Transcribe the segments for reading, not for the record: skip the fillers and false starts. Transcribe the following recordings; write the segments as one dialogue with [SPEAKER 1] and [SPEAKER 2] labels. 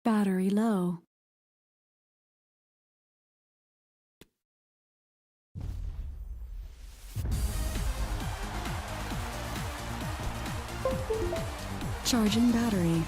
[SPEAKER 1] Battery low. Charging battery.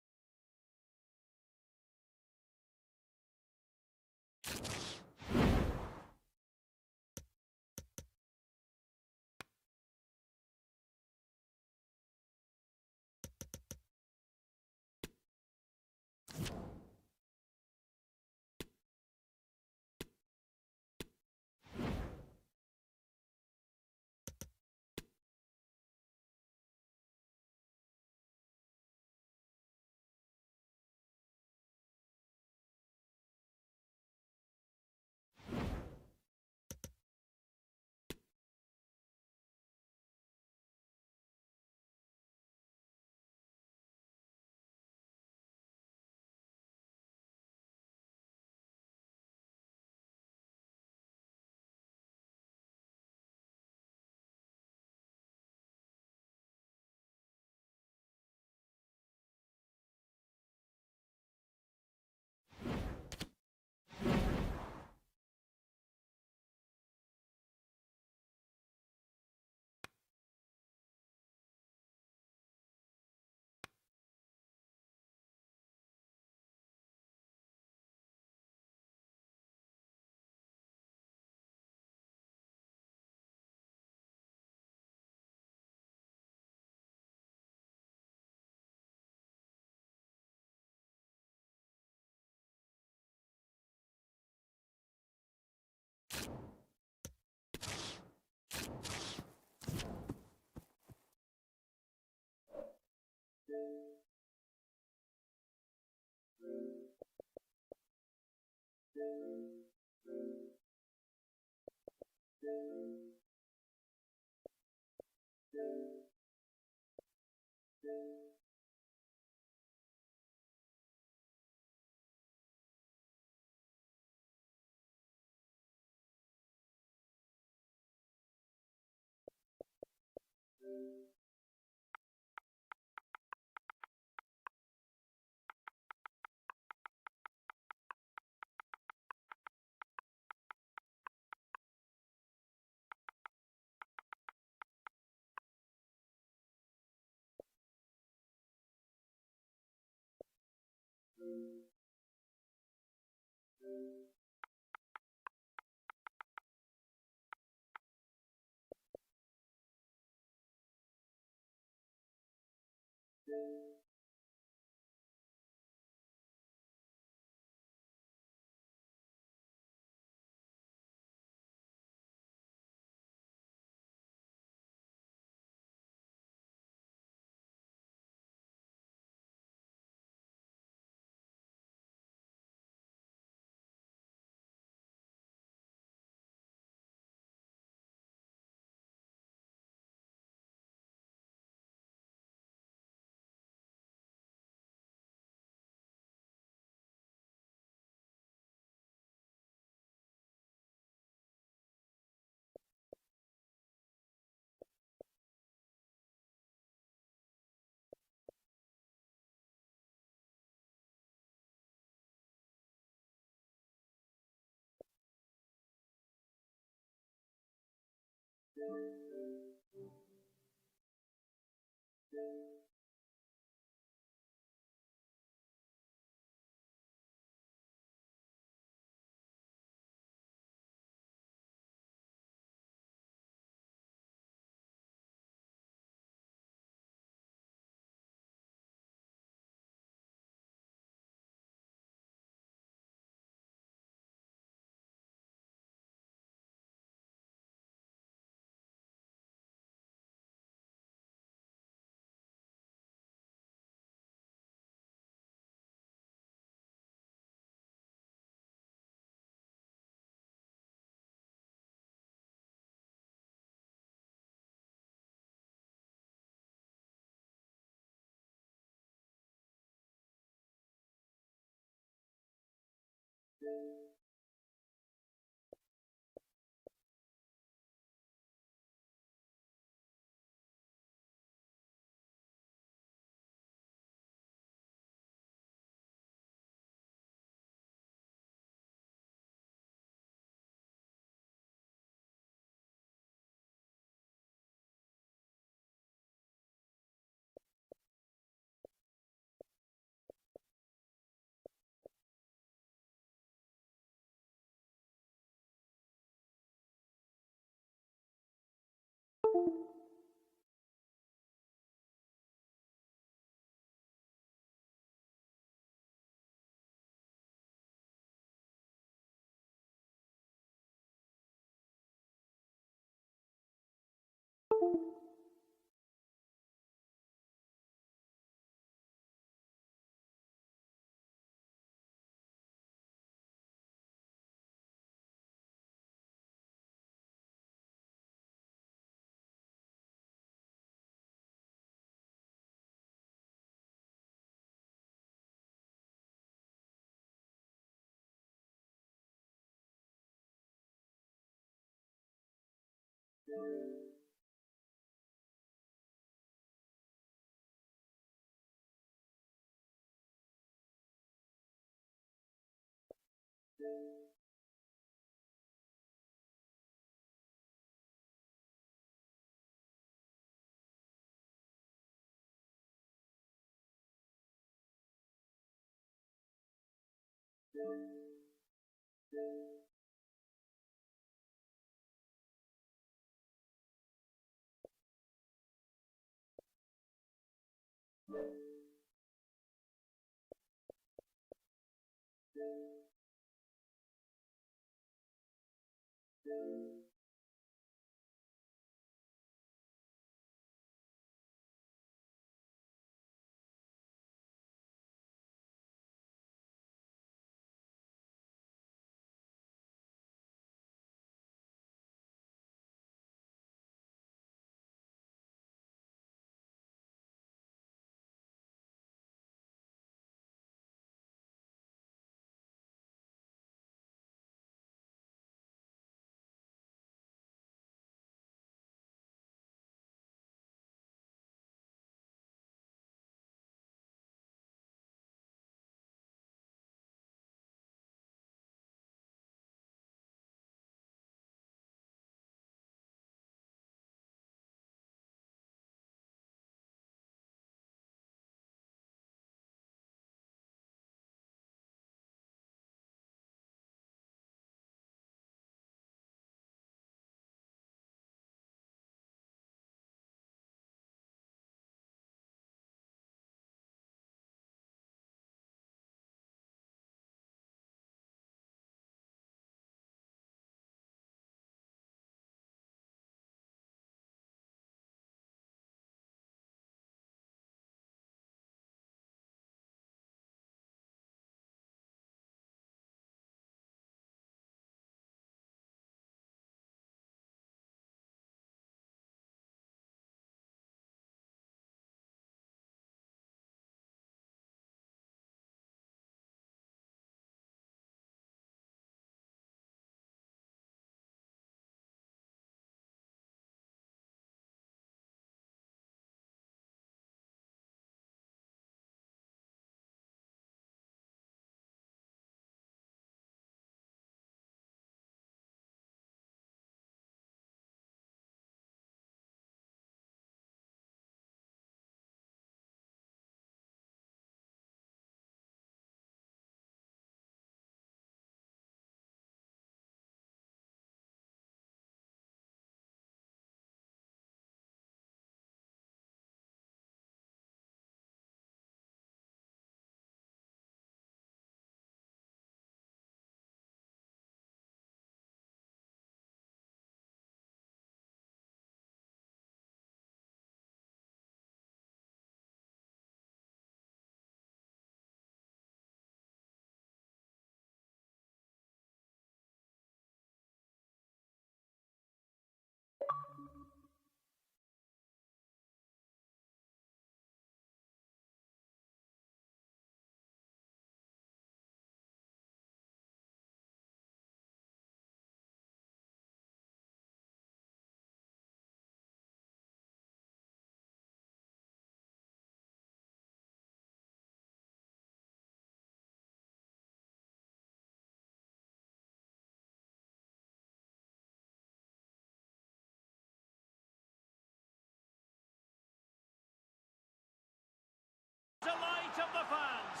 [SPEAKER 2] Delight of the fans.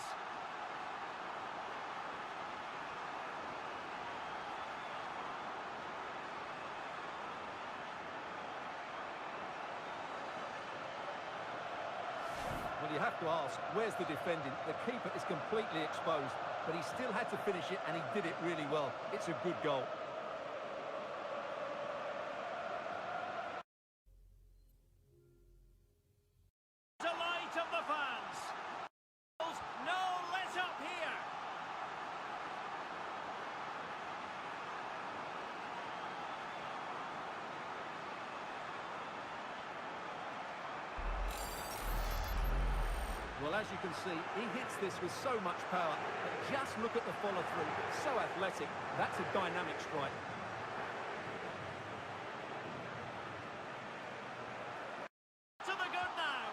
[SPEAKER 3] Well, you have to ask, where's the defending? The keeper is completely exposed, but he still had to finish it, and he did it really well. It's a good goal. Well, as you can see, he hits this with so much power. But just look at the follow-through. So athletic. That's a dynamic strike.
[SPEAKER 2] To the good now.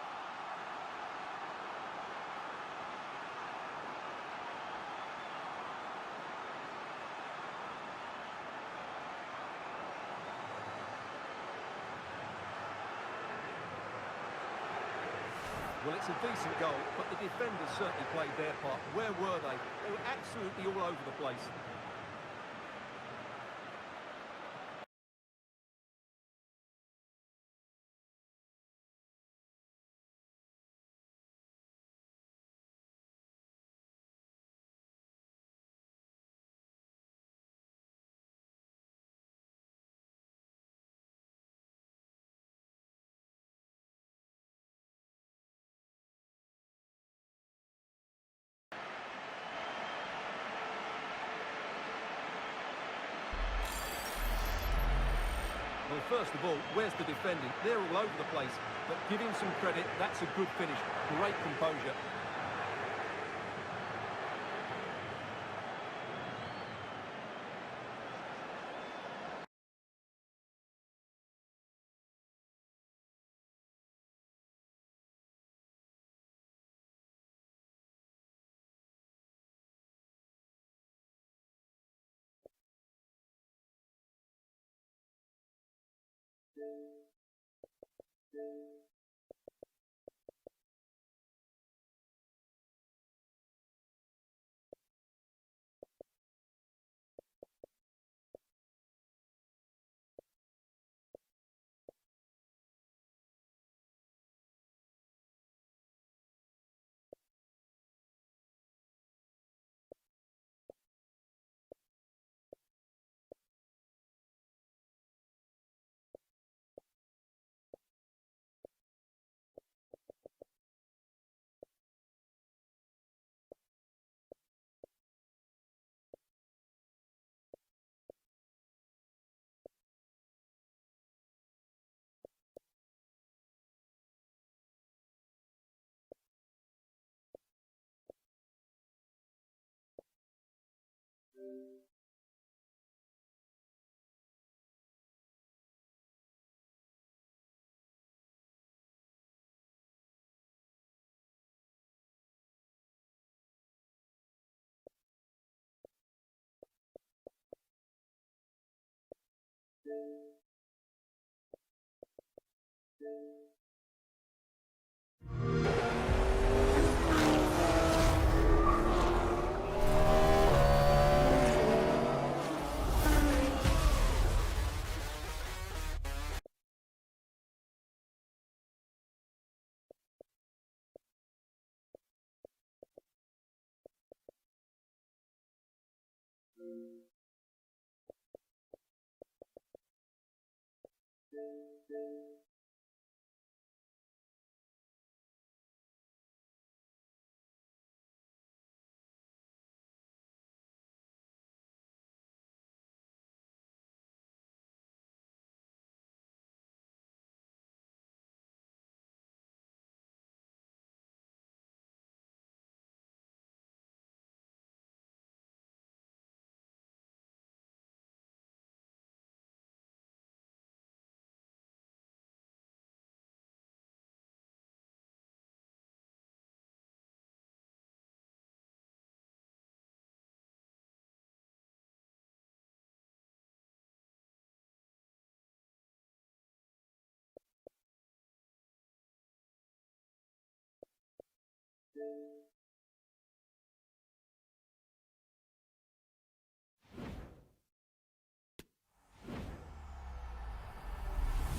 [SPEAKER 3] Well, it's a decent goal, but the defenders certainly played their part. Where were they? They were absolutely all over the place. Well, first of all, where's the defending? They're all over the place, but give him some credit. That's a good finish. Great composure.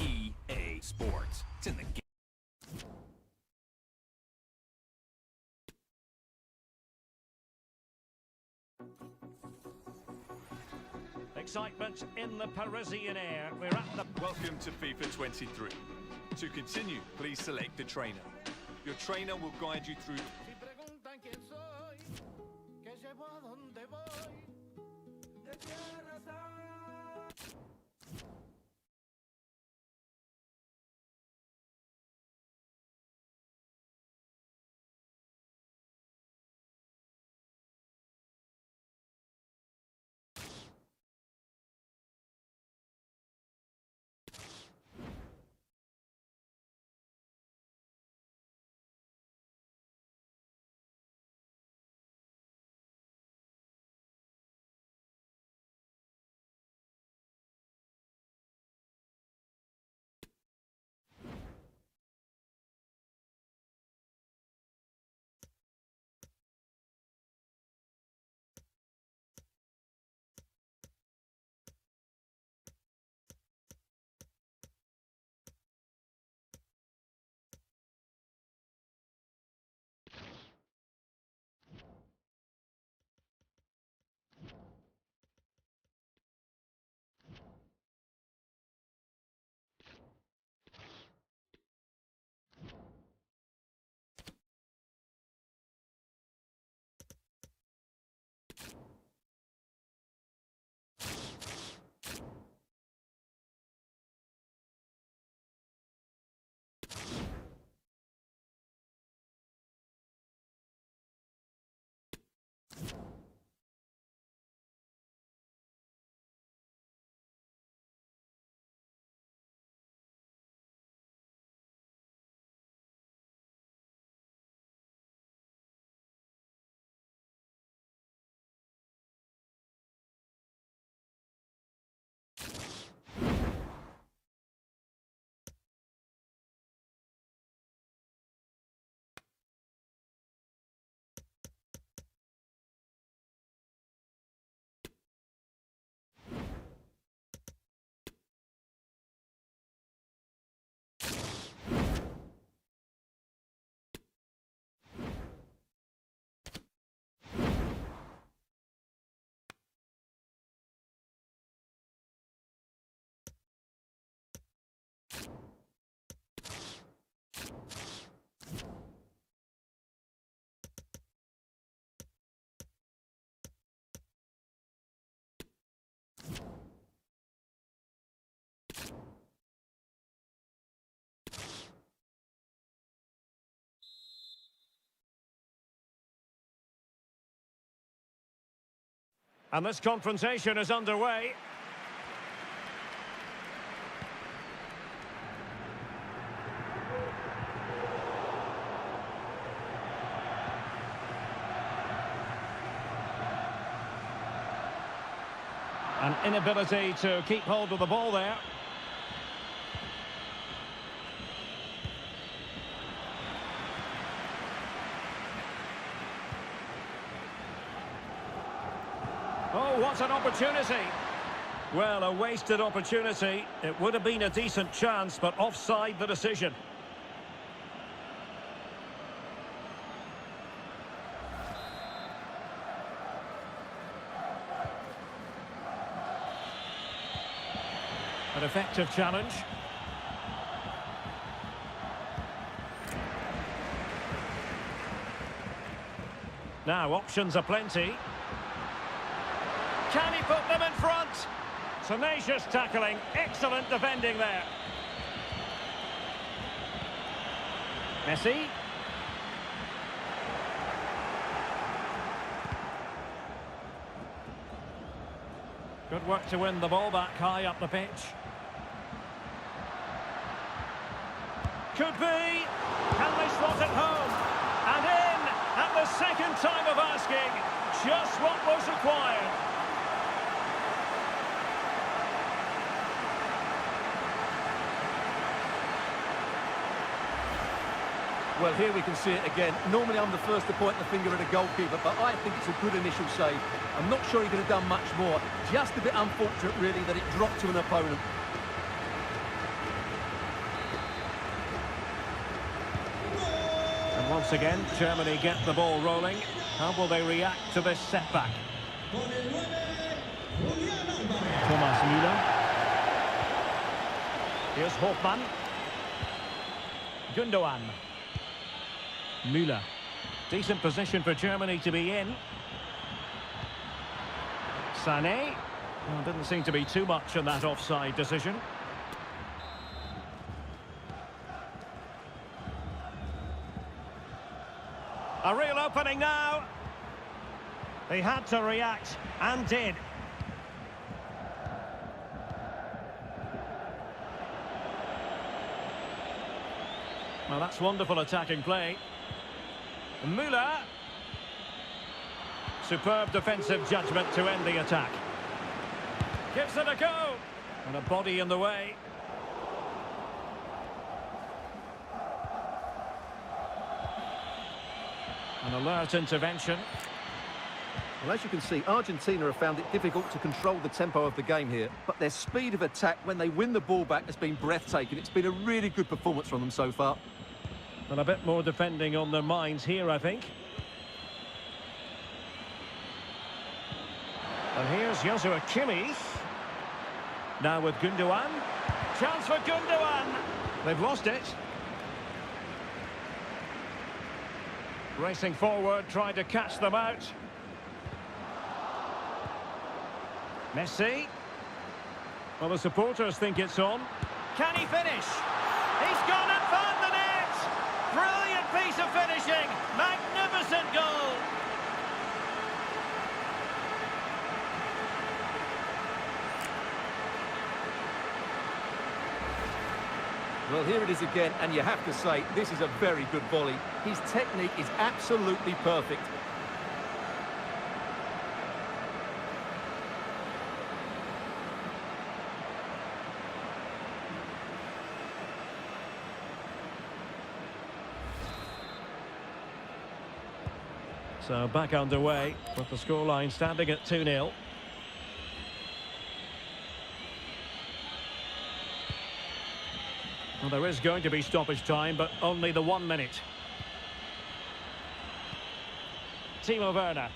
[SPEAKER 4] EA Sports. It's in the game.
[SPEAKER 2] Excitement in the Parisian air. We're at the...
[SPEAKER 5] Welcome to FIFA 23. To continue, please select the trainer. Your trainer will guide you through...
[SPEAKER 2] And this confrontation is underway. An inability to keep hold of the ball there. Oh, what an opportunity. Well, a wasted opportunity. It would have been a decent chance, but offside the decision. An effective challenge. Now, options are plenty. Can he put them in front? Tenacious tackling, excellent defending there. Messi. Good work to win the ball back high up the pitch. Could be. Can they slot it home? And in at the second time of asking. Just what was required.
[SPEAKER 3] Well, here we can see it again. Normally I'm the first to point the finger at a goalkeeper, but I think it's a good initial save. I'm not sure he could have done much more. Just a bit unfortunate, really, that it dropped to an opponent.
[SPEAKER 2] And once again, Germany get the ball rolling. How will they react to this setback? Thomas Müller. Here's Hofmann. Gundogan. Müller. Decent position for Germany to be in. Sané. Well, didn't seem to be too much in that offside decision. A real opening now. They had to react, and did. Well, that's wonderful attacking play. Müller. Superb defensive judgment to end the attack. Gives it a go. And a body in the way. An alert intervention.
[SPEAKER 3] Well, as you can see, Argentina have found it difficult to control the tempo of the game here, but their speed of attack when they win the ball back has been breathtaking. It's been a really good performance from them so far.
[SPEAKER 2] And a bit more defending on their minds here, I think. And here's Joshua Kimmich. Now with Gundogan. Chance for Gundogan. They've lost it. Racing forward, trying to catch them out. Messi. Well, the supporters think it's on. Can he finish? He's gone and found the net! Brilliant piece of finishing! Magnificent goal!
[SPEAKER 3] Well, here it is again, and you have to say, this is a very good volley. His technique is absolutely perfect.
[SPEAKER 2] So back underway, with the scoreline standing at 2-0. Well, there is going to be stoppage time, but only the 1 minute. Timo Werner.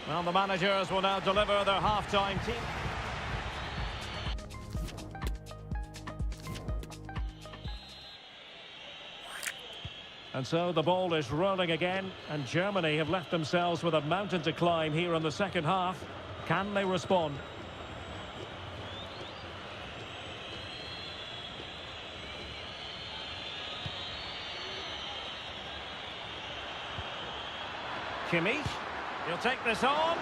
[SPEAKER 2] Well, the managers will now deliver their half-time team. And so the ball is rolling again, and Germany have left themselves with a mountain to climb here in the second half. Can they respond? Kimmich. He'll take this on.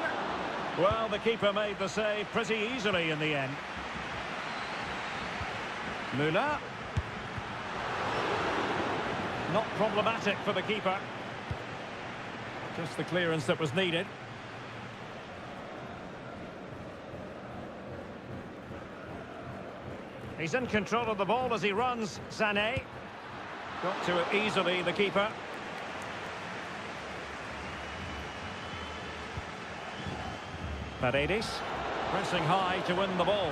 [SPEAKER 2] Well, the keeper made the save pretty easily in the end. Müller. Not problematic for the keeper. Just the clearance that was needed. He's in control of the ball as he runs, Sané. Got to it easily, the keeper. Paredes, pressing high to win the ball.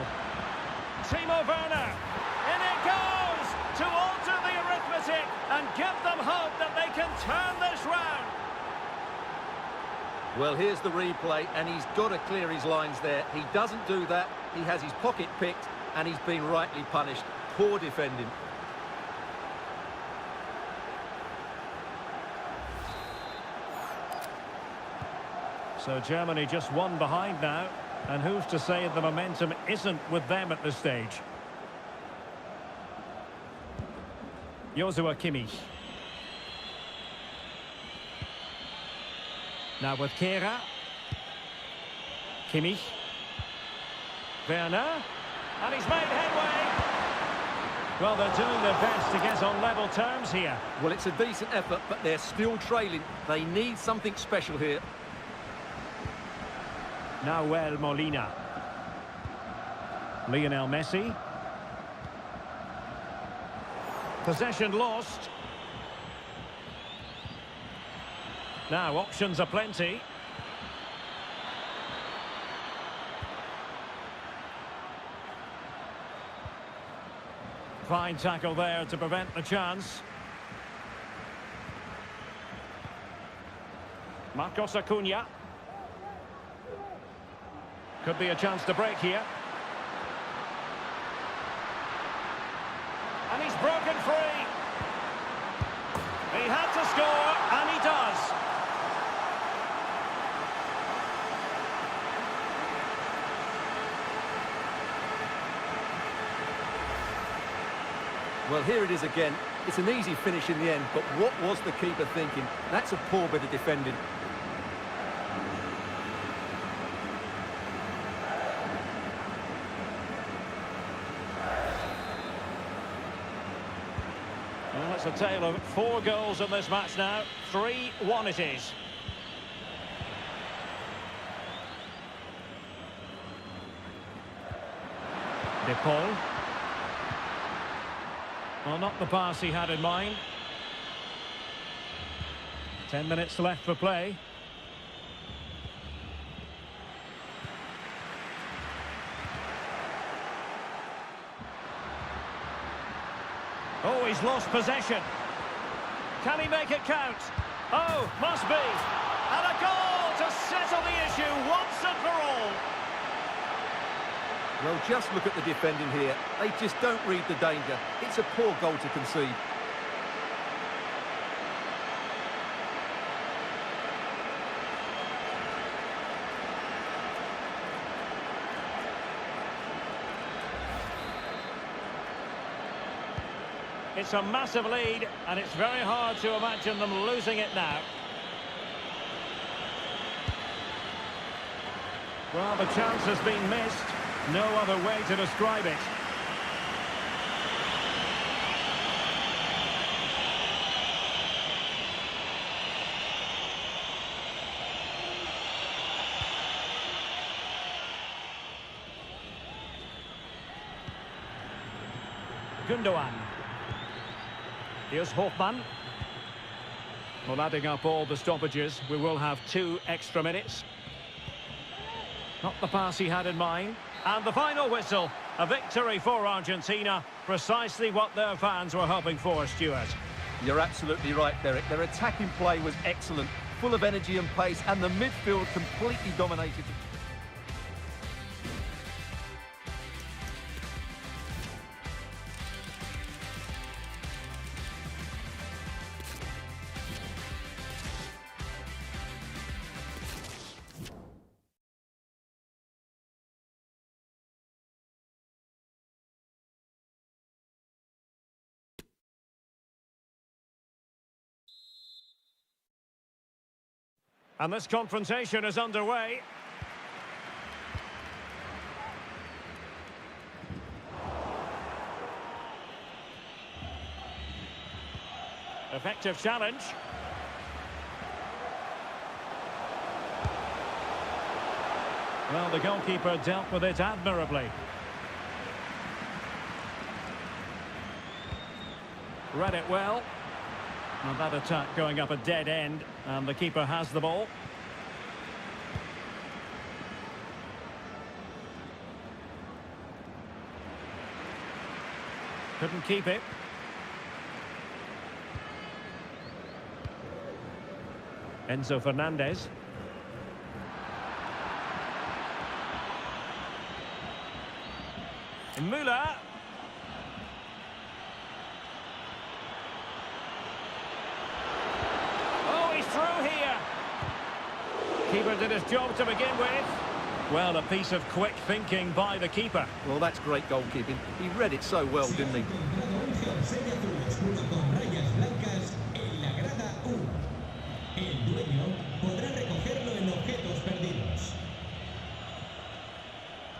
[SPEAKER 2] Timo Werner, in it goes to alter the arithmetic and give them hope that they can turn this round.
[SPEAKER 3] Well, here's the replay, and he's got to clear his lines there. He doesn't do that. He has his pocket picked, and he's been rightly punished. Poor defending.
[SPEAKER 2] So Germany just one behind now, and who's to say the momentum isn't with them at this stage? Joshua Kimmich. Now with Kehrer. Kimmich. Werner. And he's made headway. Well, they're doing their best to get on level terms here.
[SPEAKER 3] Well, it's a decent effort, but they're still trailing. They need something special here.
[SPEAKER 2] Nahuel Molina. Lionel Messi. Possession lost. Now, options are plenty. Fine tackle there to prevent the chance. Marcos Acuna. Could be a chance to break here. And he's broken free. He had to score, and he does.
[SPEAKER 3] Well, here it is again. It's an easy finish in the end, but what was the keeper thinking? That's a poor bit of defending.
[SPEAKER 2] Well, it's a tale of 4 goals in this match now. 3-1 it is. De Paul. Well, not the pass he had in mind. 10 minutes left for play. Oh, he's lost possession. Can he make it count? Oh, must be. And a goal to settle the issue once and for all.
[SPEAKER 3] Well, just look at the defending here. They just don't read the danger. It's a poor goal to concede.
[SPEAKER 2] It's a massive lead, and it's very hard to imagine them losing it now. Well, the chance has been missed. No other way to describe it. Gundogan. Here's Hofmann. Well, adding up all the stoppages, we will have 2 extra minutes. Not the pass he had in mind. And the final whistle, a victory for Argentina, precisely what their fans were hoping for, Stuart.
[SPEAKER 3] You're absolutely right, Derek. Their attacking play was excellent, full of energy and pace, and the midfield completely dominated.
[SPEAKER 2] And this confrontation is underway. Effective challenge. Well, the goalkeeper dealt with it admirably. Read it well. And that attack going up a dead end, and the keeper has the ball. Couldn't keep it. Enzo Fernandez. Müller. Oh, he's through here. Keeper did his job to begin with. Well, a piece of quick thinking by the keeper.
[SPEAKER 3] Well, that's great goalkeeping. He read it so well, didn't he?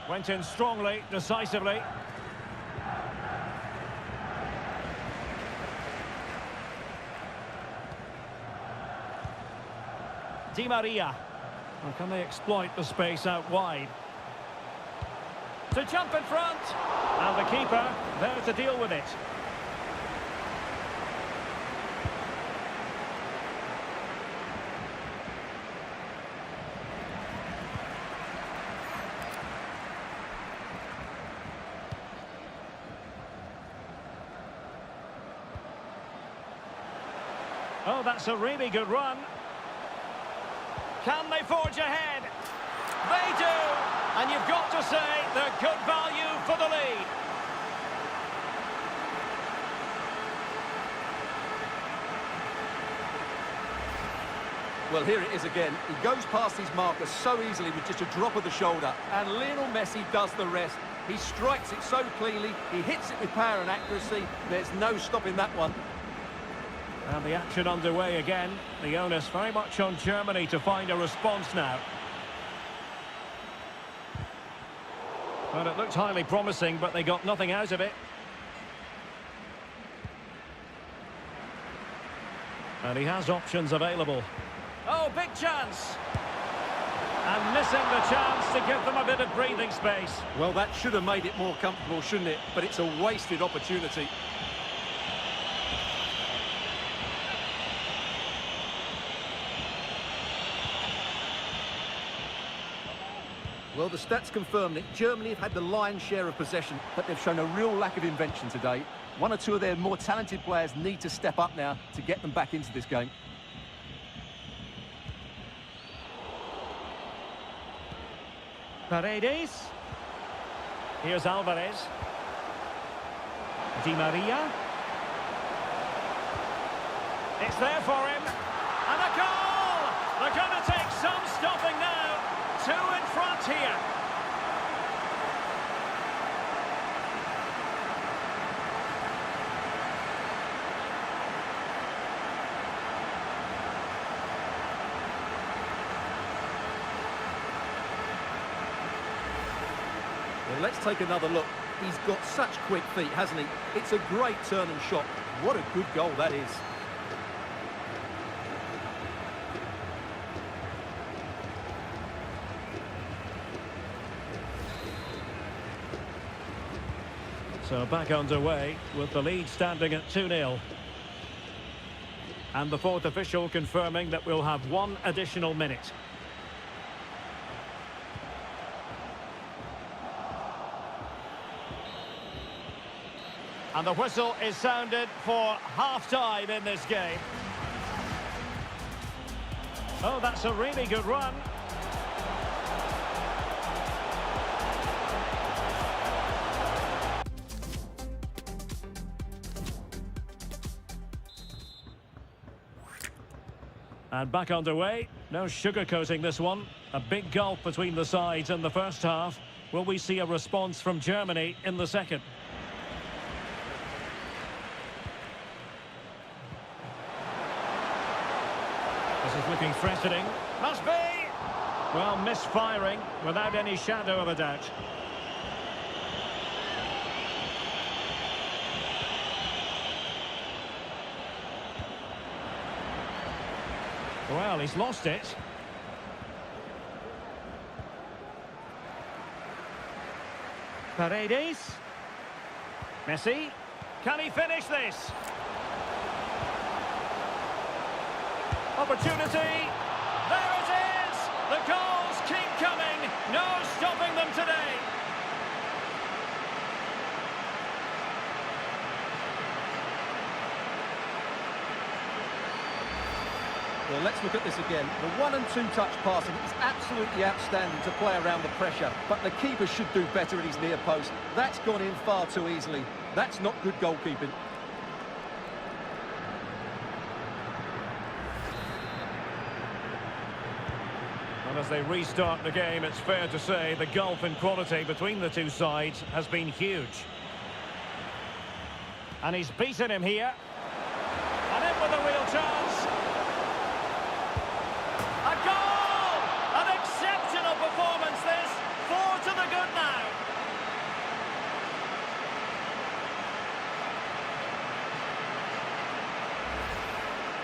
[SPEAKER 2] Went in strongly, decisively. Di Maria. Well, can they exploit the space out wide? To jump in front. And the keeper there to deal with it. Oh, that's a really good run. Can they forge ahead? They do! And you've got to say they're good value for the lead.
[SPEAKER 3] Well, here it is again. He goes past his marker so easily with just a drop of the shoulder. And Lionel Messi does the rest. He strikes it so cleanly. He hits it with power and accuracy. There's no stopping that one.
[SPEAKER 2] And the action underway again. The onus very much on Germany to find a response now. Well, it looked highly promising, but they got nothing out of it. And he has options available. Oh, big chance! And missing the chance to give them a bit of breathing space.
[SPEAKER 3] Well, that should have made it more comfortable, shouldn't it? But it's a wasted opportunity. Well, the stats confirm that Germany have had the lion's share of possession, but they've shown a real lack of invention today. One or two of their more talented players need to step up now to get them back into this game.
[SPEAKER 2] Paredes. Here's Alvarez. Di Maria. It's there for him. And a goal! They're going to take some stopping now. Two in front here.
[SPEAKER 3] Well, let's take another look. He's got such quick feet, hasn't he? It's a great turn and shot. What a good goal that is.
[SPEAKER 2] So back underway with the lead standing at 2-0. And the fourth official confirming that we'll have one additional minute. And the whistle is sounded for half-time in this game. Oh, that's a really good run. And back underway. No sugarcoating this one. A big gulf between the sides in the first half. Will we see a response from Germany in the second? This is looking threatening. Must be. Well, misfiring without any shadow of a doubt. Well, he's lost it. Paredes. Messi. Can he finish this? Opportunity. There it is! The goals keep coming. No stopping them today.
[SPEAKER 3] Well, let's look at this again. The 1- and 2-touch passing is absolutely outstanding to play around the pressure, but the keeper should do better at his near post. That's gone in far too easily. That's not good goalkeeping.
[SPEAKER 2] And as they restart the game, it's fair to say the gulf in quality between the two sides has been huge. And he's beaten him here. And in with a real chance. A goal! An exceptional performance this. 4 to the good now.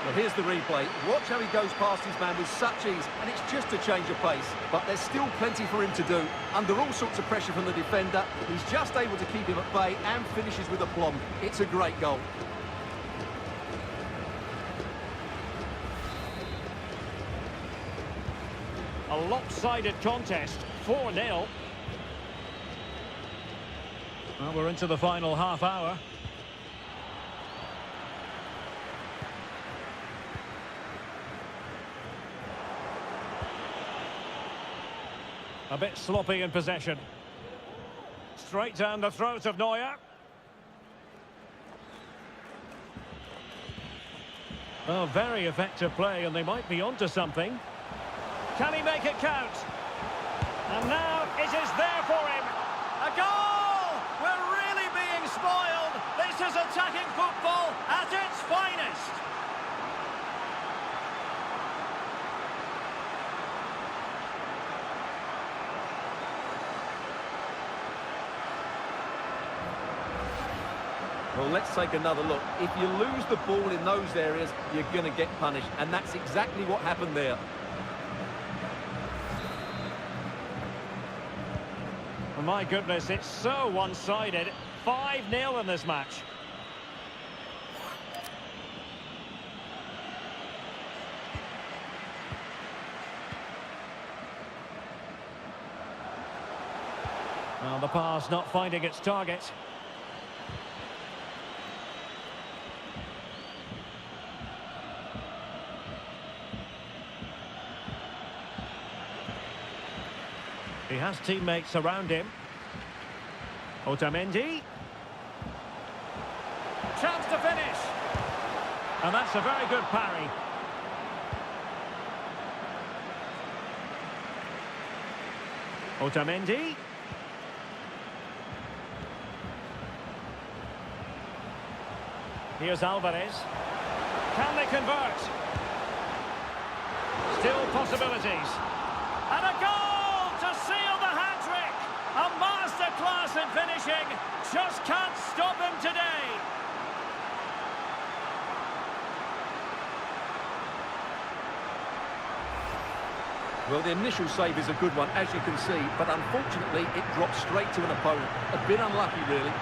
[SPEAKER 3] Well, here's the replay. Watch how he goes past his man with such ease, and it's just a change of pace. But there's still plenty for him to do. Under all sorts of pressure from the defender, he's just able to keep him at bay and finishes with aplomb. It's a great goal.
[SPEAKER 2] A lopsided contest, 4-0. Well, we're into the final half hour. A bit sloppy in possession. Straight down the throat of Neuer. Oh, very effective play, and they might be onto something. Can he make it count? And now it is there for him. A goal! We're really being spoiled. This is attacking football at its finest.
[SPEAKER 3] Well, let's take another look. If you lose the ball in those areas, you're going to get punished. And that's exactly what happened there.
[SPEAKER 2] My goodness, it's so one-sided. 5-0 in this match. Well, the pass not finding its target. He has teammates around him. Otamendi. Chance to finish. And that's a very good parry. Otamendi. Here's Alvarez. Can they convert? Still possibilities. And a goal to seal the hat-trick. A masterclass in finishing. Just can't stop him today.
[SPEAKER 3] Well, the initial save is a good one, as you can see, but unfortunately it drops straight to an opponent. A bit unlucky, really.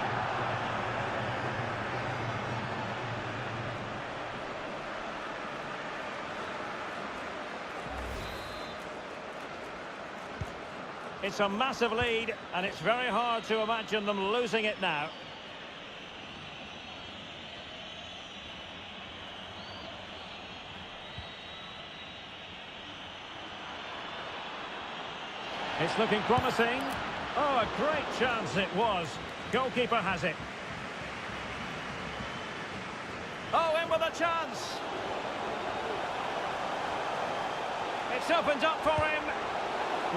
[SPEAKER 2] It's a massive lead, and it's very hard to imagine them losing it now. It's looking promising. Oh, a great chance it was. Goalkeeper has it. Oh, in with a chance. It's opened up for him.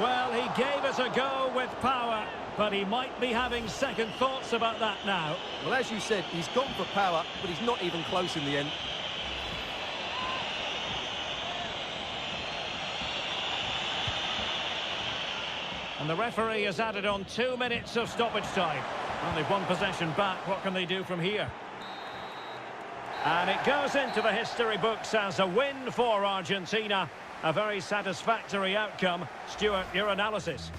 [SPEAKER 2] Well, he gave it a go with power, but he might be having second thoughts about that now.
[SPEAKER 3] Well, as you said, he's gone for power, but he's not even close in the end.
[SPEAKER 2] And the referee has added on 2 minutes of stoppage time. And they've won possession back. What can they do from here? And it goes into the history books as a win for Argentina. A very satisfactory outcome. Stuart, your analysis.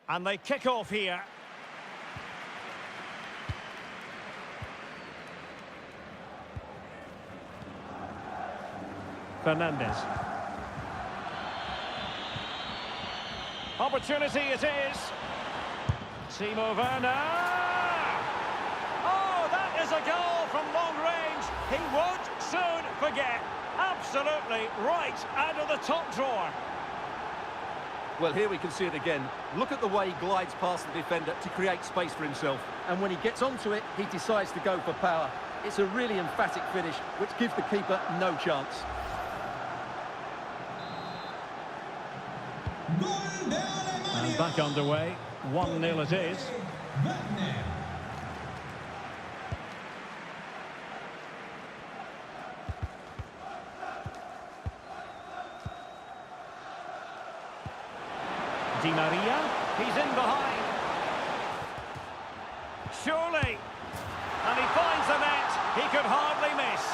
[SPEAKER 2] And they kick off here. Fernandez. Opportunity it is. Timo Werner. Oh, that is a goal from long range. He won't soon forget. Absolutely right out of the top drawer.
[SPEAKER 3] Well, here we can see it again. Look at the way he glides past the defender to create space for himself. And when he gets onto it, he decides to go for power. It's a really emphatic finish, which gives the keeper no chance.
[SPEAKER 2] And back underway. 1-0 it is. Di Maria, he's in behind. Surely. And he finds the net. He could hardly miss.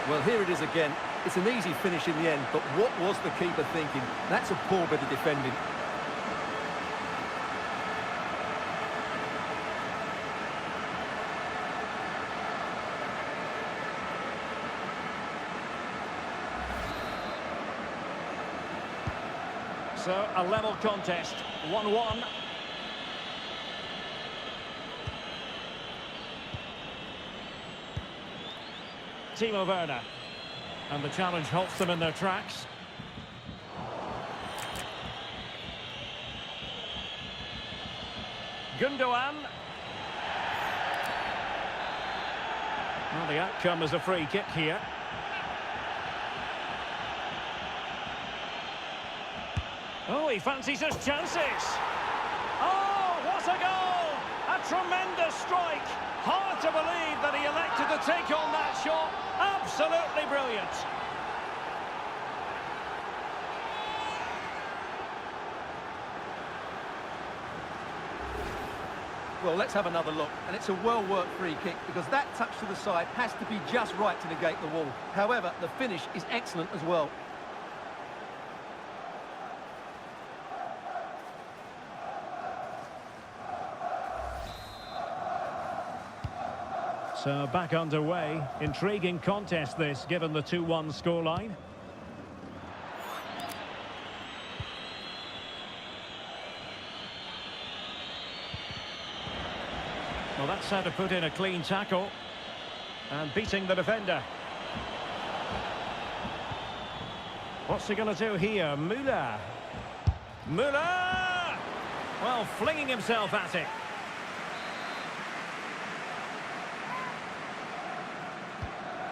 [SPEAKER 3] Well, here it is again. It's an easy finish in the end, but what was the keeper thinking? That's a poor bit of defending.
[SPEAKER 2] So, a level contest, 1-1. Timo Werner. And the challenge halts them in their tracks. Gundogan. Well, the outcome is a free kick here. Oh, he fancies his chances. Oh, what a goal! A tremendous strike. Hard to believe that he elected to take on that shot. Absolutely brilliant.
[SPEAKER 3] Well, let's have another look. And it's a well-worked free kick because that touch to the side has to be just right to negate the wall. However, the finish is excellent as well.
[SPEAKER 2] So back underway. Intriguing contest this, given the 2-1 scoreline. Well, that's how to put in a clean tackle. And beating the defender. What's he going to do here? Müller. Müller! Well, flinging himself at it.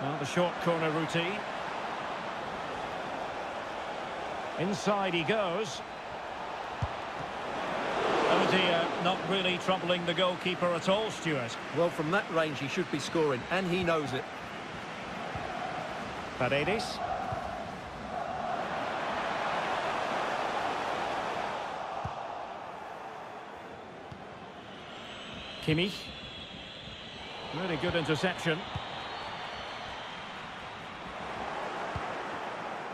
[SPEAKER 2] Well, the short corner routine. Inside he goes. Oh dear, not really troubling the goalkeeper at all, Stuart.
[SPEAKER 3] Well, from that range he should be scoring, and he knows it.
[SPEAKER 2] Paredes. Kimmich. Really good interception.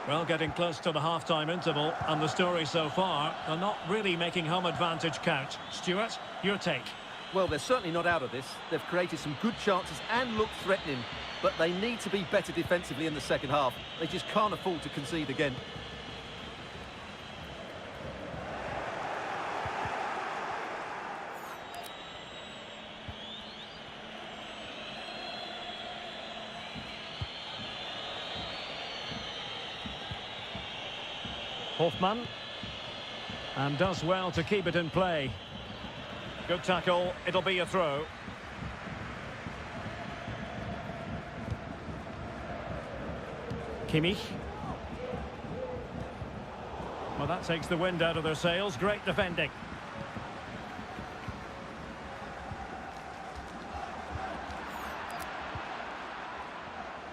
[SPEAKER 2] Well, getting close to the half-time interval, and the story so far are not really making home advantage count. Stuart, your take?
[SPEAKER 3] Well, they're certainly not out of this. They've created some good chances and looked threatening, but they need to be better defensively in the second half. They just can't afford to concede again.
[SPEAKER 2] Hoffman. And does well to keep it in play. Good tackle, it'll be a throw. Kimmich. Well, that takes the wind out of their sails. Great defending.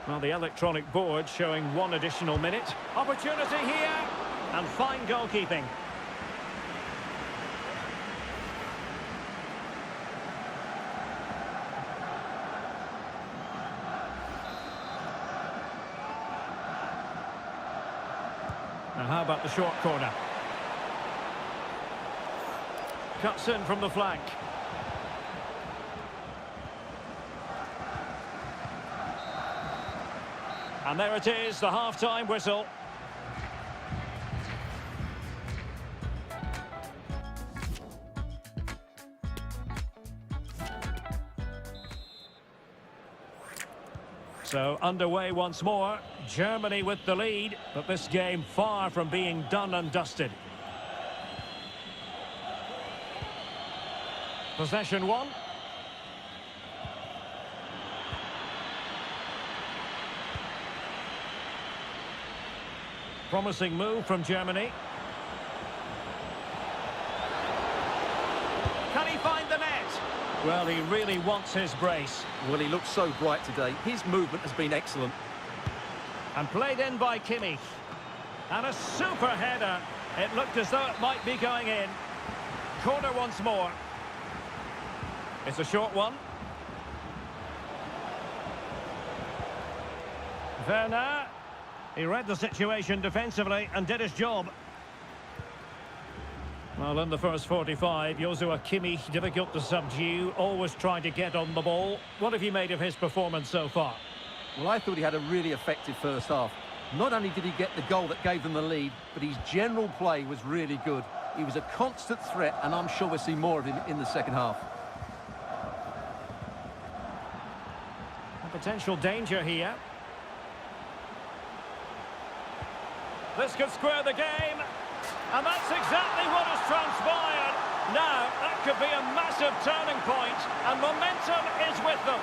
[SPEAKER 2] Well, the electronic board showing 1 additional minute. Opportunity here. And fine goalkeeping. Now, how about the short corner? Cuts in from the flank. And there it is, the half-time whistle. So, underway once more. Germany with the lead, but this game far from being done and dusted. Possession 1. Promising move from Germany. Can he find the net? Well, he really wants his brace.
[SPEAKER 3] Well, he looks so bright today. His movement has been excellent.
[SPEAKER 2] And played in by Kimmich. And a super header. It looked as though it might be going in. Corner once more. It's a short one. Werner. He read the situation defensively and did his job. Well, in the first 45, Joshua Kimmich difficult to subdue, always trying to get on the ball. What have you made of his performance so far?
[SPEAKER 3] Well, I thought he had a really effective first half. Not only did he get the goal that gave them the lead, but his general play was really good. He was a constant threat, and I'm sure we'll see more of him in the second half.
[SPEAKER 2] A potential danger here. This could square the game. And that's exactly what has transpired. Now, that could be a massive turning point, and momentum is with them.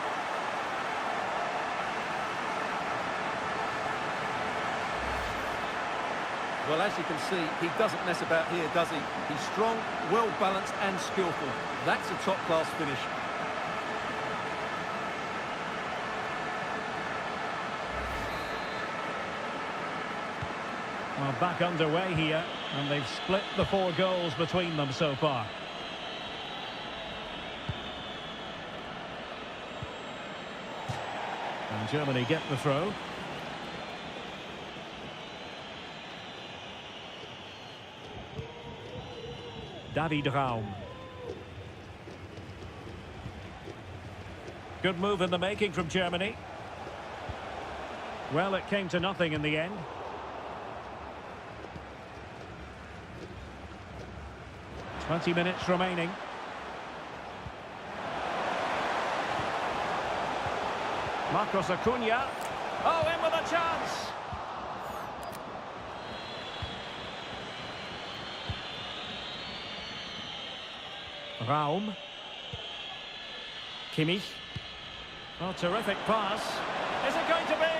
[SPEAKER 3] Well, as you can see, he doesn't mess about here, does he? He's strong, well-balanced and skillful. That's a top-class finish.
[SPEAKER 2] Well, back underway here, and they've split the 4 goals between them so far. And Germany get the throw. David Raum. Good move in the making from Germany. Well, it came to nothing in the end. Twenty minutes remaining. Marcos Acuna. Oh, in with a chance. Raum. Kimmich. Oh, terrific pass. Is it going to be?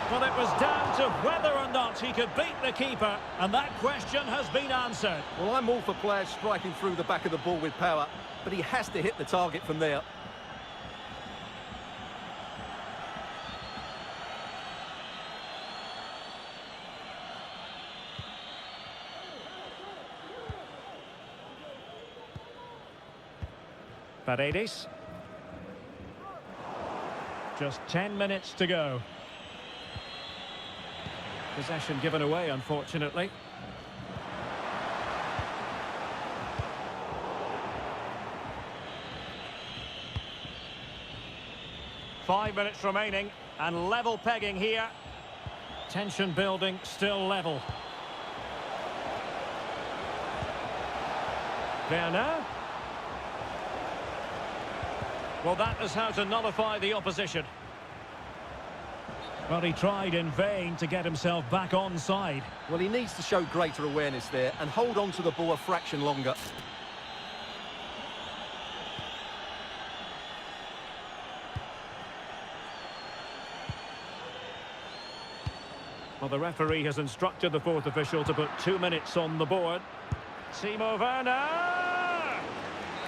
[SPEAKER 2] Well, it was down to whether or not he could beat the keeper, and that question has been answered.
[SPEAKER 3] Well, I'm all for players striking through the back of the ball with power, but he has to hit the target from there.
[SPEAKER 2] Paredes. Just 10 minutes to go. Possession given away, unfortunately. 5 minutes remaining and level pegging here. Tension building, still level. Werner. Well, that is how to nullify the opposition. Well, he tried in vain to get himself back onside.
[SPEAKER 3] Well, he needs to show greater awareness there and hold on to the ball a fraction longer.
[SPEAKER 2] Well, the referee has instructed the fourth official to put 2 minutes on the board. Timo Werner!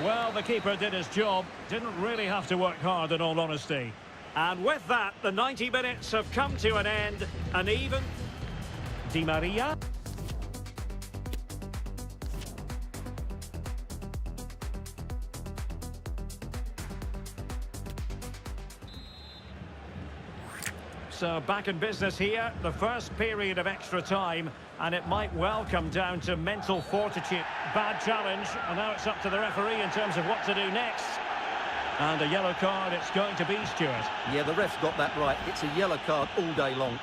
[SPEAKER 2] Well, the keeper did his job. Didn't really have to work hard, in all honesty. And with that, the 90 minutes have come to an end. An even... Di Maria. So back in business here, the first period of extra time, and it might well come down to mental fortitude. Bad challenge, and now it's up to the referee in terms of what to do next. And a yellow card it's going to be, Stuart.
[SPEAKER 3] Yeah, the ref's got that right. It's a yellow card all day long.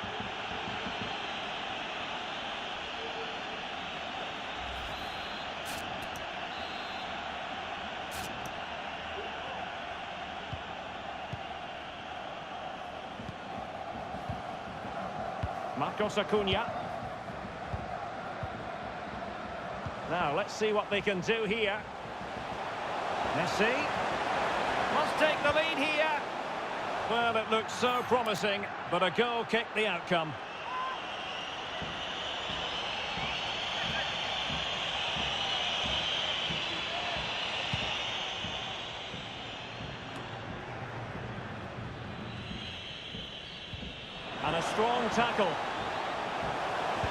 [SPEAKER 2] Marcos Acuna. Now, let's see what they can do here. Messi. Must take the lead here. Well, it looked so promising, but a goal kicked the outcome. And a strong tackle.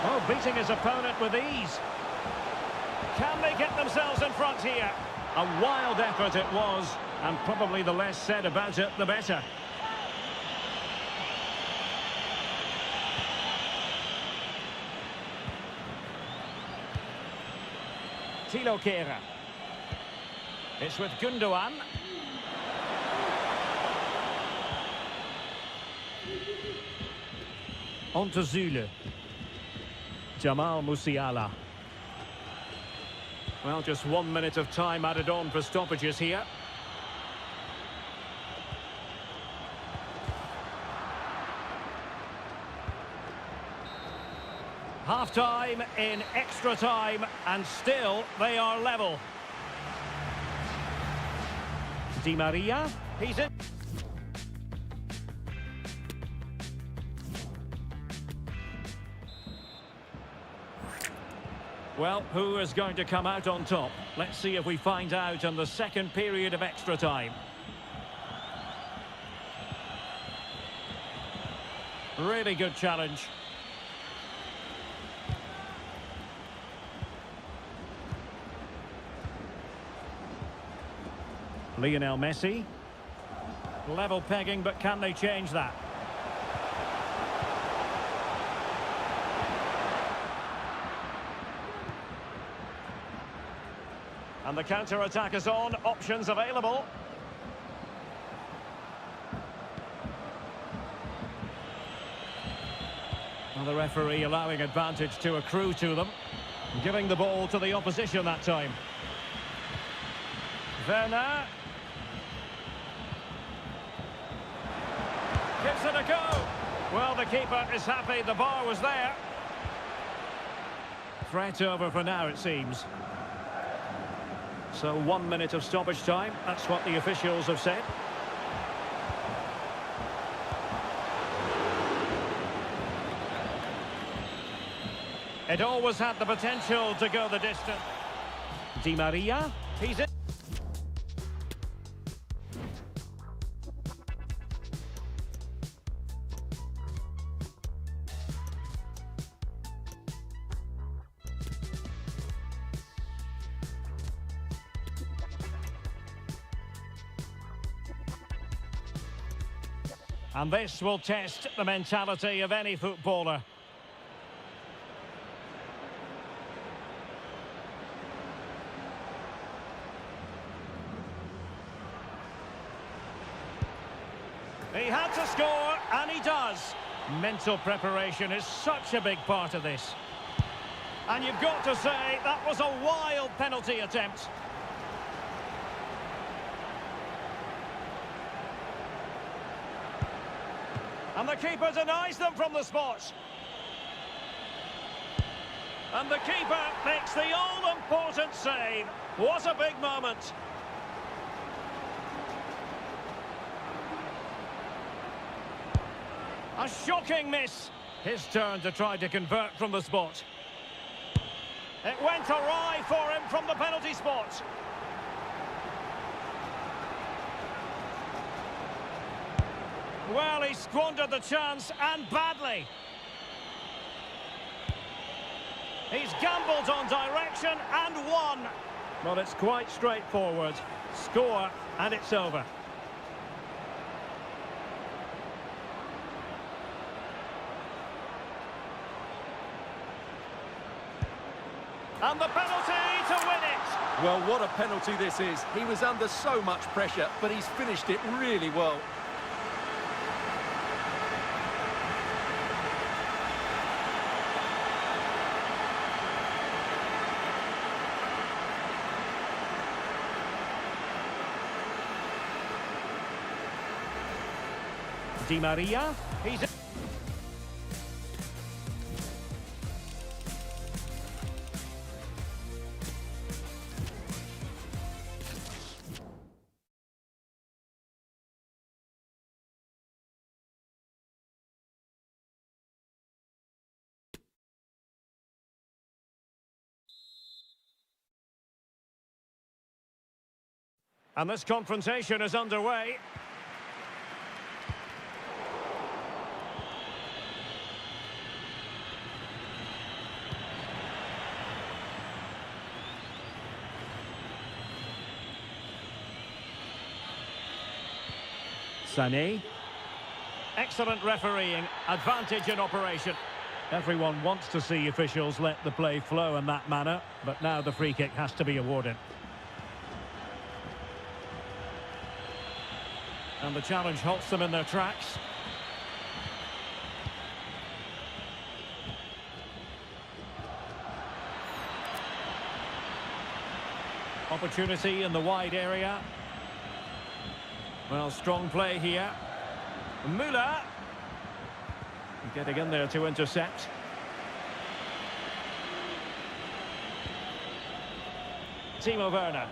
[SPEAKER 2] Oh, beating his opponent with ease. Can they get themselves in front here? A wild effort it was, and probably the less said about it, the better. Thilo Kehrer. It's with Gundogan. On to Zule. Jamal Musiala. Well, just 1 minute of time added on for stoppages here. Half-time in extra time, and still they are level. Di Maria, he's in. Well, who is going to come out on top? Let's see if we find out in the second period of extra time. Really good challenge. Lionel Messi. Level pegging, but can they change that? And the counter-attack is on, options available. Well, the referee allowing advantage to accrue to them, giving the ball to the opposition that time. Werner. Gives it a go. Well, the keeper is happy, the bar was there. Threat over for now, it seems. So 1 minute of stoppage time, that's what the officials have said. It always had the potential to go the distance. Di Maria, he's in. And this will test the mentality of any footballer. He had to score, and he does. Mental preparation is such a big part of this. And you've got to say, that was a wild penalty attempt. And the keeper denies them from the spot. And the keeper makes the all-important save. What a big moment. A shocking miss. His turn to try to convert from the spot. It went awry for him from the penalty spot. Well, he squandered the chance, and badly. He's gambled on direction and won. Well, it's quite straightforward. Score, and it's over. And the penalty to win it.
[SPEAKER 3] Well, what a penalty this is. He was under so much pressure, but he's finished it really well.
[SPEAKER 2] Di Maria, he's... And this confrontation is underway. Sané. Excellent refereeing, advantage in operation. Everyone wants to see officials let the play flow in that manner, but now the free kick has to be awarded. And the challenge halts them in their tracks. Opportunity in the wide area. Well, strong play here. Müller. Getting in there to intercept. Timo Werner.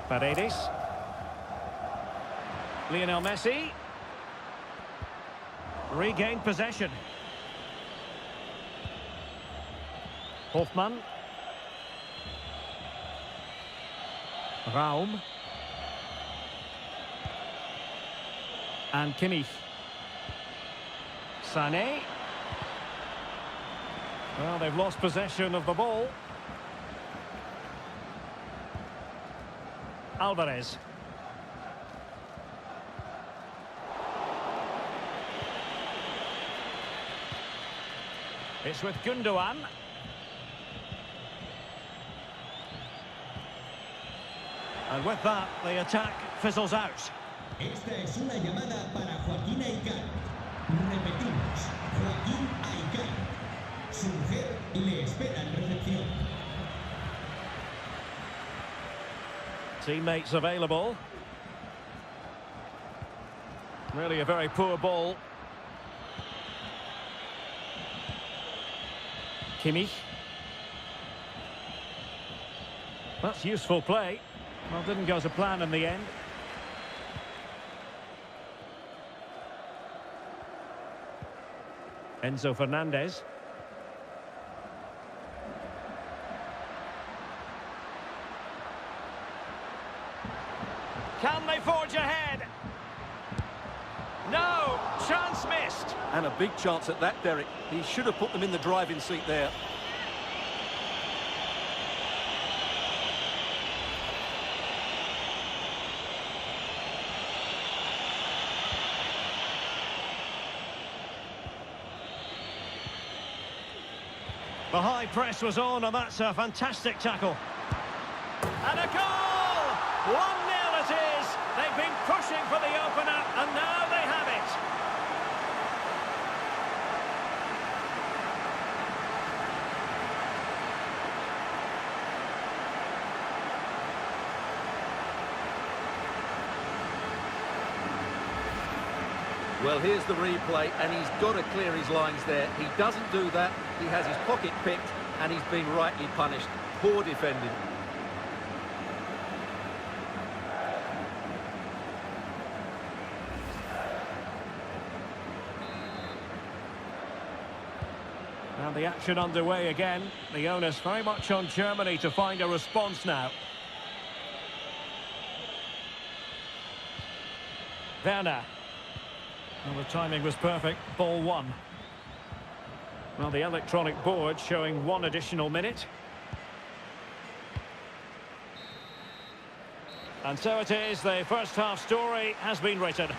[SPEAKER 2] Paredes. Lionel Messi. Regained possession. Hofmann. Raum. And Kimmich. Sané. Well, they've lost possession of the ball. Alvarez. It's with Gundogan. And with that, the attack fizzles out.
[SPEAKER 6] Esta es una llamada para Joaquín Aicán. Repetimos, Joaquín Aicán. Su mujer le espera en recepción.
[SPEAKER 2] Teammates available. Really a very poor ball. Kimmich. That's useful play. Well, didn't go to plan in the end. Enzo Fernandez. Can they forge ahead? No, chance missed.
[SPEAKER 3] And a big chance at that, Derek. He should have put them in the driving seat there.
[SPEAKER 2] The high press was on, and that's a fantastic tackle. And a goal! 1-0 it is. They've been pushing for the opener, and now they have it.
[SPEAKER 3] Well, here's the replay, and he's got to clear his lines there. He doesn't do that. He has his pocket picked, and he's been rightly punished. Poor defending.
[SPEAKER 2] Now the action underway again. The onus very much on Germany to find a response now. Werner. Well, the timing was perfect. Ball one. Well, the electronic board showing 1 additional minute. And so it is, the first half story has been written.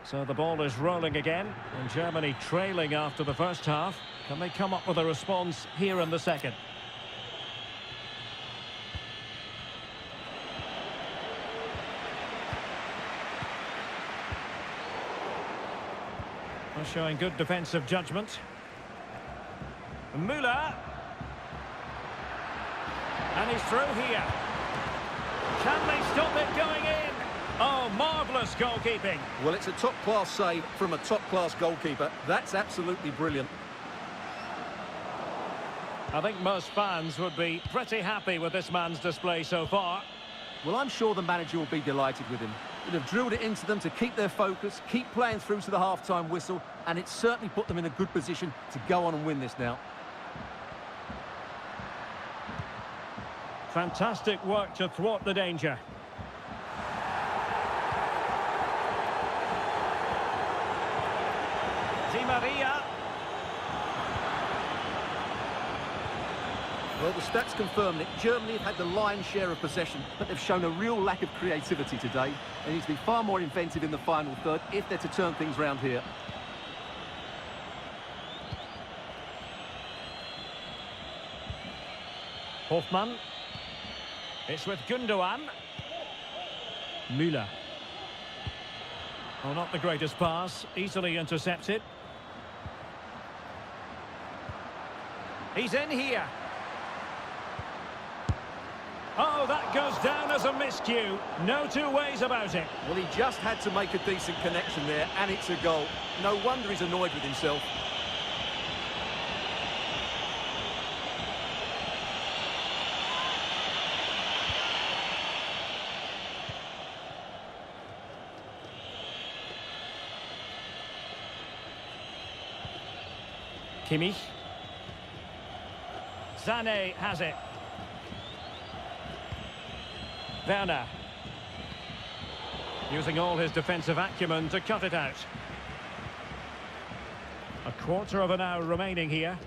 [SPEAKER 2] So the ball is rolling again, and Germany trailing after the first half. Can they come up with a response here in the second? Well, showing good defensive judgment. Müller. And he's through here. Can they stop it going in? Oh, marvellous goalkeeping.
[SPEAKER 3] Well, it's a top-class save from a top-class goalkeeper. That's absolutely brilliant.
[SPEAKER 2] I think most fans would be pretty happy with this man's display so far.
[SPEAKER 3] Well, I'm sure the manager will be delighted with him. He'll have drilled it into them to keep their focus, keep playing through to the half-time whistle, and it's certainly put them in a good position to go on and win this now.
[SPEAKER 2] Fantastic work to thwart the danger. Di Maria.
[SPEAKER 3] Well, the stats confirm that Germany have had the lion's share of possession, but they've shown a real lack of creativity today. They need to be far more inventive in the final third if they're to turn things round here.
[SPEAKER 2] Hofmann. It's with Gundogan. Müller. Oh, not the greatest pass. Easily intercepted. He's in here. Oh, that goes down as a miscue. No two ways about it.
[SPEAKER 3] Well, he just had to make a decent connection there, and it's a goal. No wonder he's annoyed with himself.
[SPEAKER 2] Kimmich. Sané has it. Werner. Using all his defensive acumen to cut it out. A quarter of an hour remaining here.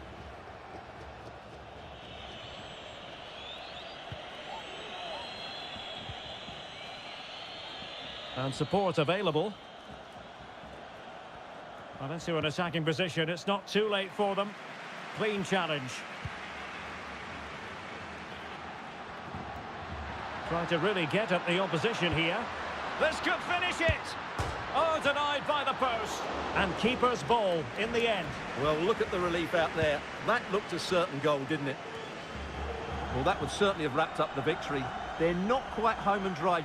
[SPEAKER 2] And support available. Well, into an attacking position. It's not too late for them. Clean challenge. Trying to really get at the opposition here. This could finish it. Oh, denied by the post. And keeper's ball in the end.
[SPEAKER 3] Well, look at the relief out there. That looked a certain goal, didn't it? Well, that would certainly have wrapped up the victory. They're not quite home and dry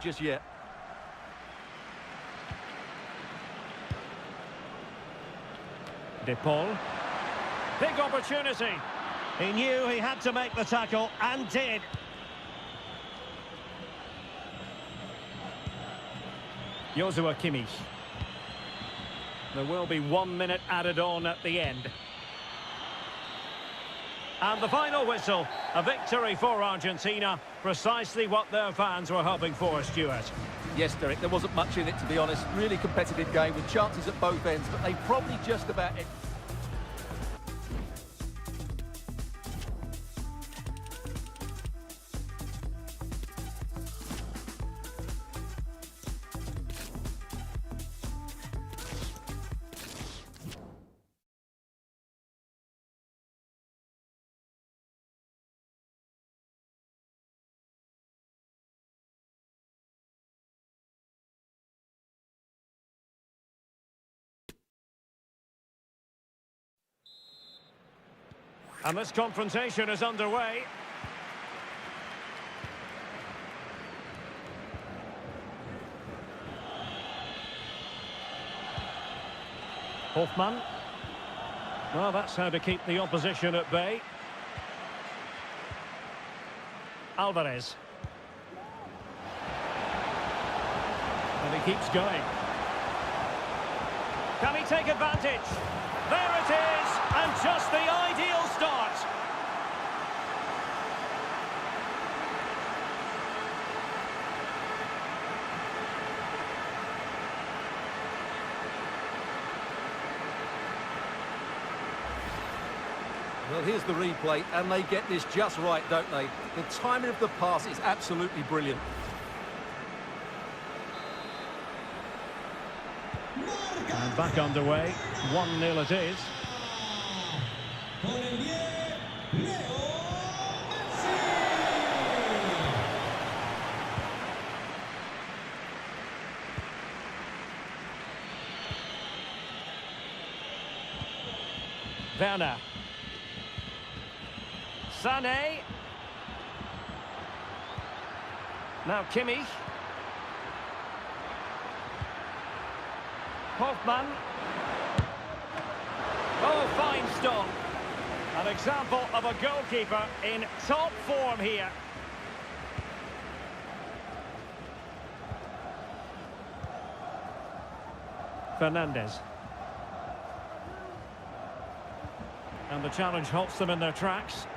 [SPEAKER 3] just yet.
[SPEAKER 2] De Paul. Big opportunity. He knew he had to make the tackle and did. Joshua Kimmich. There will be 1 minute added on at the end. And the final whistle. A victory for Argentina. Precisely what their fans were hoping for, Stuart.
[SPEAKER 3] Yes, Derek, there wasn't much in it, to be honest. Really competitive game with chances at both ends, but they probably just about...
[SPEAKER 2] And this confrontation is underway. Hofmann. Well, that's how to keep the opposition at bay. Alvarez. And he keeps going. Can he take advantage? There it is, and just the ideal start.
[SPEAKER 3] Well, here's the replay, and they get this just right, don't they? The timing of the pass is absolutely brilliant.
[SPEAKER 2] And back underway, 1-0 it is.
[SPEAKER 6] Con el 10, Leo Messi.
[SPEAKER 2] Werner. Sané. Now Kimmich. Hofmann. Oh, fine stop. An example of a goalkeeper in top form here. Fernandes. And the challenge halts them in their tracks.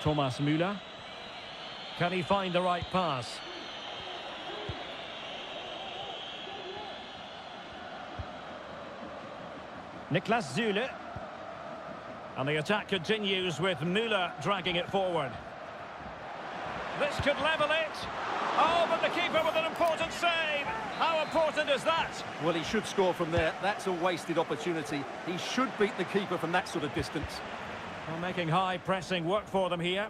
[SPEAKER 2] Thomas Müller. Can he find the right pass? Niklas Süle. And the attack continues with Müller dragging it forward. This could level it. Oh, but the keeper with an important save. How important is that?
[SPEAKER 3] Well, he should score from there. That's a wasted opportunity. He should beat the keeper from that sort of distance.
[SPEAKER 2] Well, making high pressing work for them here.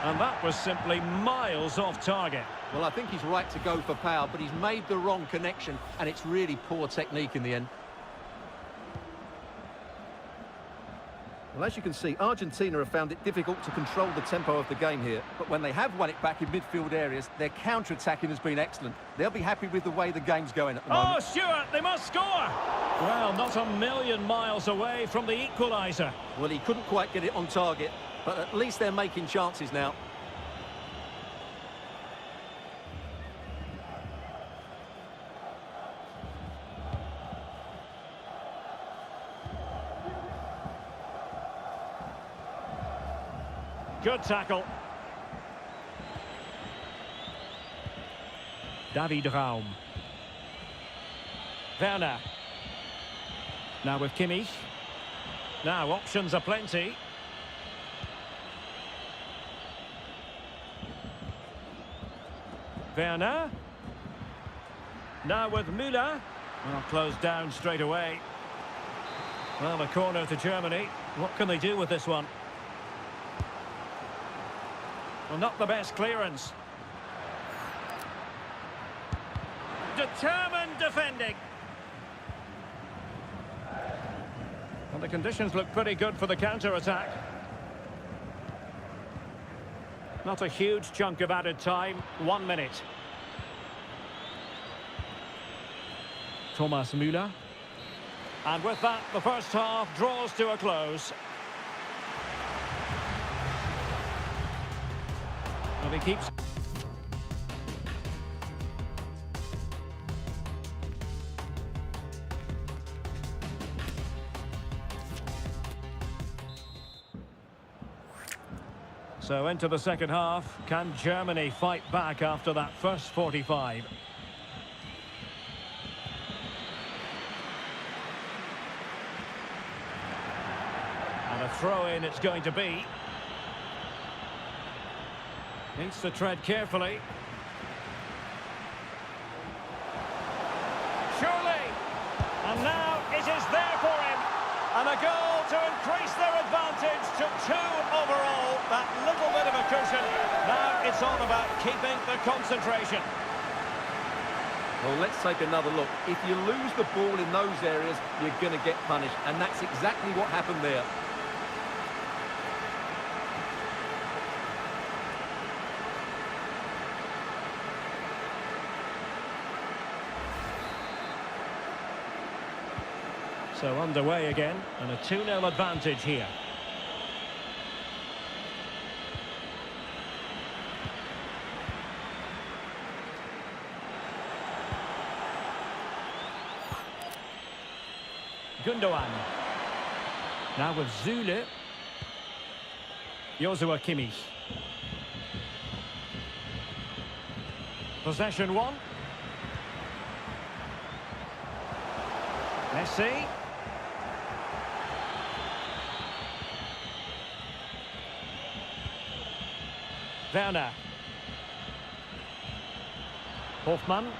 [SPEAKER 2] And that was simply miles off target.
[SPEAKER 3] Well, I think he's right to go for power, but he's made the wrong connection, and it's really poor technique in the end. Well, as you can see, Argentina have found it difficult to control the tempo of the game here, but when they have won it back in midfield areas, their counter-attacking has been excellent. They'll be happy with the way the game's going at the moment.
[SPEAKER 2] Oh, Stewart, they must score! Well, not a million miles away from the equaliser.
[SPEAKER 3] Well, he couldn't quite get it on target, but at least they're making chances now.
[SPEAKER 2] Good tackle. David Raum. Werner. Now with Kimmich. Now options are plenty. Werner. Now with Müller. Well, closed down straight away. Well, a corner to Germany. What can they do with this one? Well, not the best clearance. Determined defending. And the conditions look pretty good for the counter-attack. Not a huge chunk of added time. 1 minute. Thomas Müller. And with that, the first half draws to a close. And he keeps... So into the second half, can Germany fight back after that first 45? And a throw-in it's going to be. Needs to tread carefully. Surely! And now it is there for him. And a goal to increase their advantage to 2 overall. That little bit of a cushion. Now it's all about keeping the concentration.
[SPEAKER 3] Well, let's take another look. If you lose the ball in those areas, you're going to get punished. And that's exactly what happened there.
[SPEAKER 2] So underway again, and a 2-0 advantage here. Gundogan. Now with Zule. Joshua Kimmich. Possession 1. Messi. Werner. Hofmann.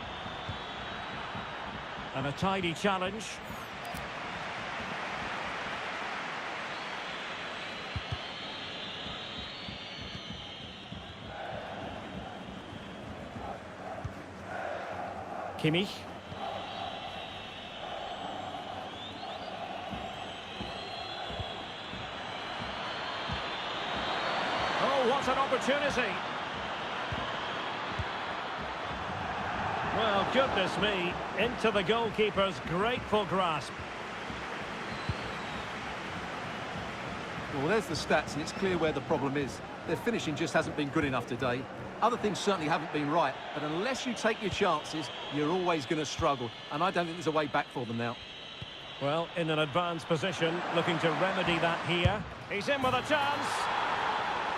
[SPEAKER 2] And a tidy challenge. Kimmich. Oh, what an opportunity. Well, goodness me, into the goalkeeper's grateful grasp.
[SPEAKER 3] Well, there's the stats, and it's clear where the problem is. Their finishing just hasn't been good enough today. Other things certainly haven't been right, but unless you take your chances, you're always going to struggle. And I don't think there's a way back for them now.
[SPEAKER 2] Well, in an advanced position, looking to remedy that here. He's in with a chance.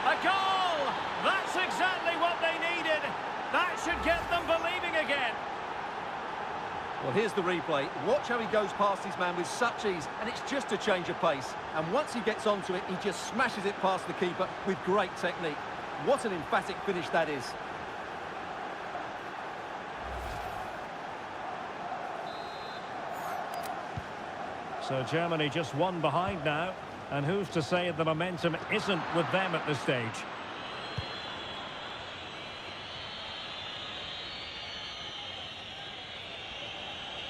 [SPEAKER 2] A goal! That's exactly what they needed. That should get them believing again.
[SPEAKER 3] Well, here's the replay. Watch how he goes past his man with such ease, and it's just a change of pace. And once he gets onto it, he just smashes it past the keeper with great technique. What an emphatic finish that is.
[SPEAKER 2] So Germany just one behind now, and who's to say the momentum isn't with them at this stage?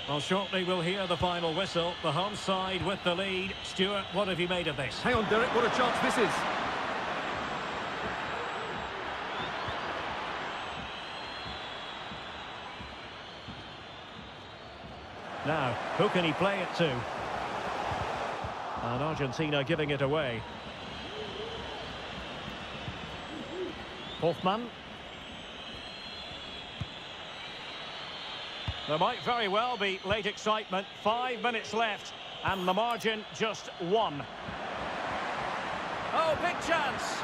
[SPEAKER 2] Well, shortly we'll hear the final whistle. The home side with the lead. Stuart, what have you made of this?
[SPEAKER 3] Hang on, Derek, what a chance this is.
[SPEAKER 2] Now, who can he play it to? And Argentina giving it away. Hofmann. There might very well be late excitement. 5 minutes left, and the margin just 1. Oh, big chance!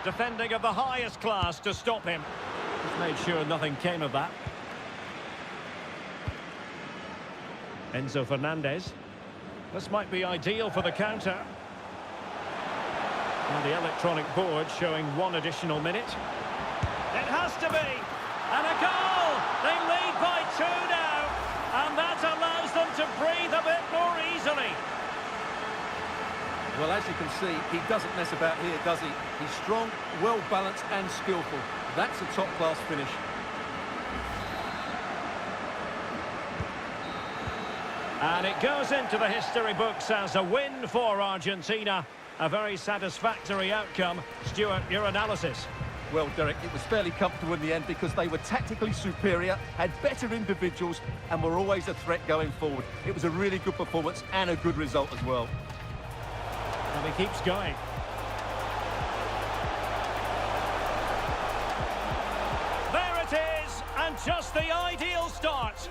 [SPEAKER 2] Defending of the highest class to stop him. Just made sure nothing came of that. Enzo Fernandez. This might be ideal for the counter. And the electronic board showing 1 additional minute. It has to be! And a goal! They lead by 2 now! And that allows them to breathe a bit more easily.
[SPEAKER 3] Well, as you can see, he doesn't mess about here, does he? He's strong, well-balanced and skillful. That's a top-class finish.
[SPEAKER 2] And it goes into the history books as a win for Argentina. A very satisfactory outcome. Stuart, your analysis?
[SPEAKER 3] Well, Derek, it was fairly comfortable in the end because they were tactically superior, had better individuals, and were always a threat going forward. It was a really good performance and a good result as well.
[SPEAKER 2] And he keeps going. There it is, and just the ideal start.